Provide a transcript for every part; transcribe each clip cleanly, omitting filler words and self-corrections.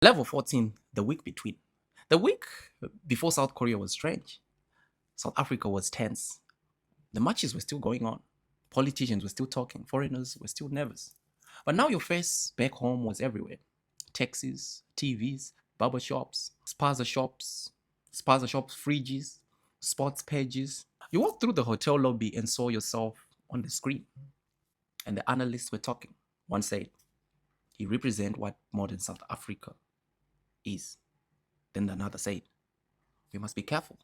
Level 14, the week between. The week before South Korea was strange. South Africa was tense. The matches were still going on. Politicians were still talking. Foreigners were still nervous. But now your face back home was everywhere. Taxis, TVs, barber shops, spaza shops, fridges, sports pages. You walked through the hotel lobby and saw yourself on the screen. And the analysts were talking. One said, he represents what modern South Africa is. Then another said, we must be careful.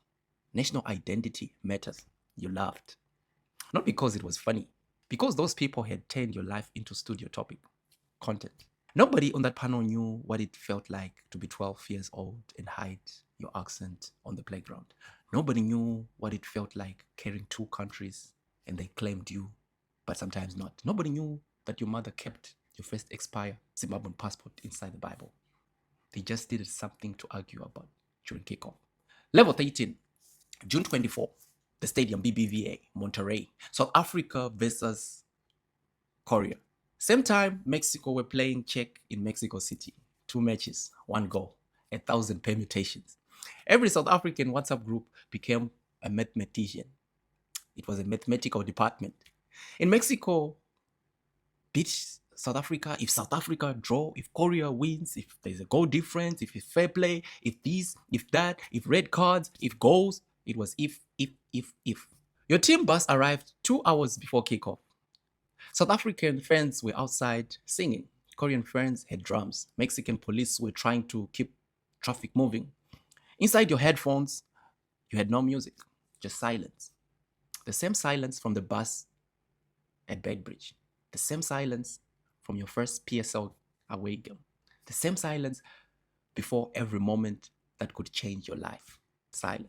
National identity matters. You laughed. Not because it was funny, because those people had turned your life into studio topic content. Nobody on that panel knew what it felt like to be 12 years old and hide your accent on the playground. Nobody knew what it felt like carrying two countries and they claimed you, but sometimes not. Nobody knew that your mother kept your first expired Zimbabwean passport inside the Bible. They just needed something to argue about during kickoff. Level 13, June 24, the stadium BBVA, Monterrey, South Africa versus Korea. Same time, Mexico were playing Czech in Mexico City. 2 matches, 1 goal, 1,000 permutations. Every South African WhatsApp group became a mathematician. It was a mathematical department. In Mexico, beat South Africa, if South Africa draw, if Korea wins, if there's a goal difference, if it's fair play, if this, if that, if red cards, if goals, it was if. Your team bus arrived 2 hours before kickoff. South African fans were outside singing. Korean fans had drums. Mexican police were trying to keep traffic moving. Inside your headphones, you had no music, just silence. The same silence from the bus at Bedbridge. The same silence from your first PSL away game. The same silence before every moment that could change your life. Silence.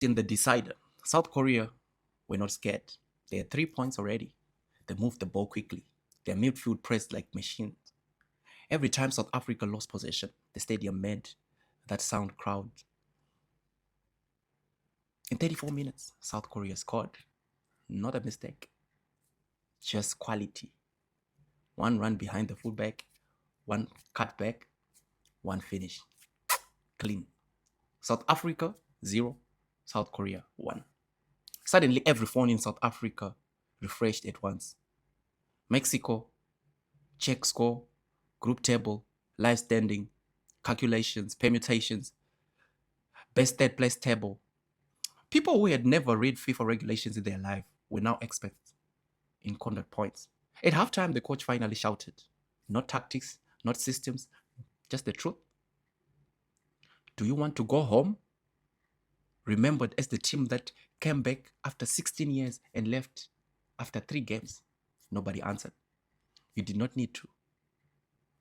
In the decider, South Korea were not scared. They had 3 points already. They moved the ball quickly. Their midfield pressed like machines. Every time South Africa lost possession, the stadium made that sound crowd. In 34 minutes, South Korea scored. Not a mistake. Just quality. 1 run behind the fullback, 1 cut back, 1 finish. Clean. South Africa, 0. South Korea, 1. Suddenly, every phone in South Africa refreshed at once. Mexico, check score, group table, live standing, calculations, permutations, best third place table. People who had never read FIFA regulations in their life were now experts in conduct points. At halftime, the coach finally shouted, not tactics, not systems, just the truth. Do you want to go home? Remembered as the team that came back after 16 years and left after 3 games. Nobody answered. You did not need to.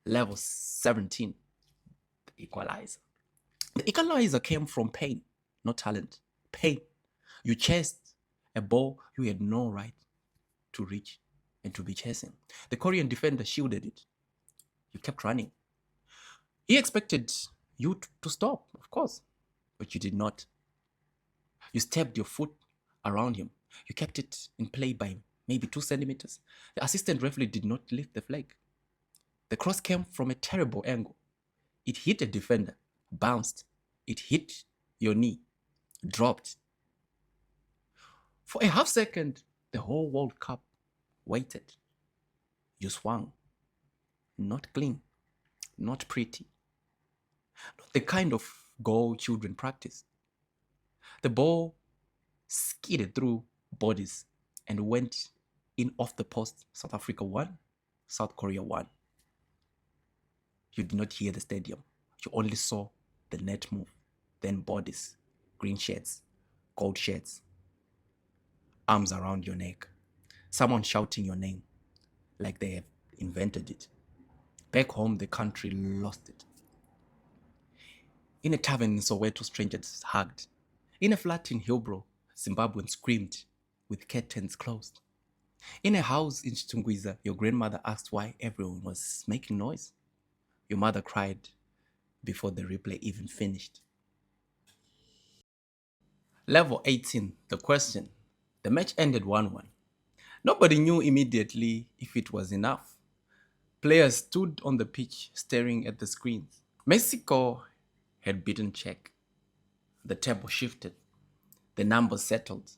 Level 17, the equalizer. The equalizer came from pain, not talent. Pain. You chased a ball you had no right to reach and to be chasing. The Korean defender shielded it. You kept running. He expected you to stop, of course, but you did not. You stepped your foot around him. You kept it in play by maybe 2 centimeters. The assistant referee did not lift the flag. The cross came from a terrible angle. It hit a defender, bounced. It hit your knee, dropped. For a half second, the whole World Cup waited. You swung. Not clean, not pretty. Not the kind of goal children practice. The ball skidded through bodies and went in off the post. South Africa won, South Korea won. You did not hear the stadium. You only saw the net move, then bodies, green shirts, gold shirts, arms around your neck, someone shouting your name like they have invented it. Back home, the country lost it. In a tavern in Soweto, strangers hugged. In a flat in Hillbrow, Zimbabweans screamed with curtains closed. In a house in Chitungwiza, your grandmother asked why everyone was making noise. Your mother cried before the replay even finished. Level 18, the question. The match ended 1-1. Nobody knew immediately if it was enough. Players stood on the pitch staring at the screens. Mexico had beaten Czech. The table shifted. The numbers settled.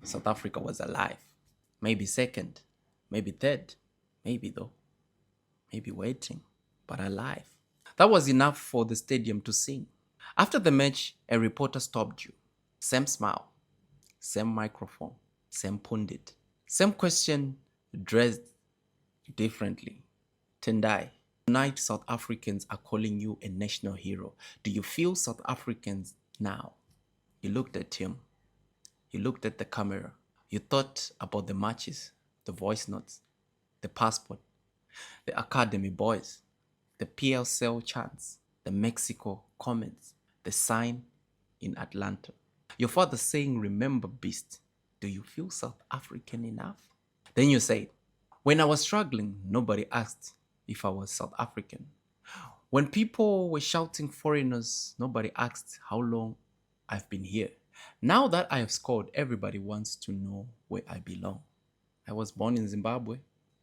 South Africa was alive. Maybe second, maybe third, maybe though, maybe waiting, but alive. That was enough for the stadium to sing. After the match, a reporter stopped you. Same smile, same microphone, same pundit, same question dressed differently. Tendai, tonight South Africans are calling you a national hero. Do you feel South Africans now? You looked at him. You looked at the camera. You thought about the matches, the voice notes, the passport, the academy boys, the PLCL chants, the Mexico comments, the sign in Atlanta. Your father saying, remember Beast, do you feel South African enough? Then you said, when I was struggling, nobody asked if I was South African. When people were shouting foreigners, nobody asked how long I've been here. Now that I have scored, everybody wants to know where I belong. I was born in Zimbabwe.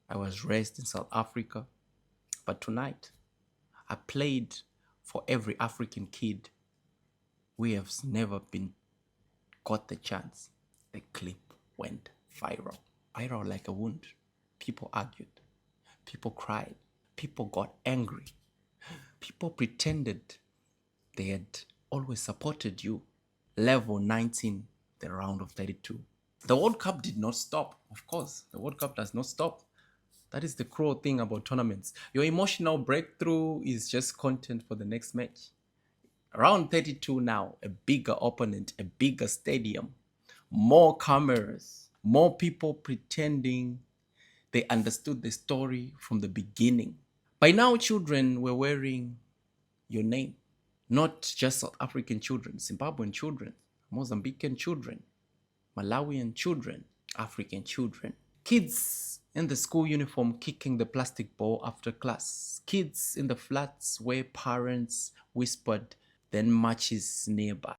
I was raised in South Africa. But tonight, I played for every African kid we have never been got the chance. The clip went viral. Viral like a wound. People argued. People cried. People got angry. People pretended they had always supported you. Level 19, the round of 32. The World Cup did not stop. Of course, the World Cup does not stop. That is the cruel thing about tournaments. Your emotional breakthrough is just content for the next match. Round 32 now, a bigger opponent, a bigger stadium, more cameras, more people pretending they understood the story from the beginning. By now, children were wearing your name. Not just South African children, Zimbabwean children, Mozambican children, Malawian children, African children. Kids in the school uniform kicking the plastic ball after class. Kids in the flats where parents whispered, then matches nearby.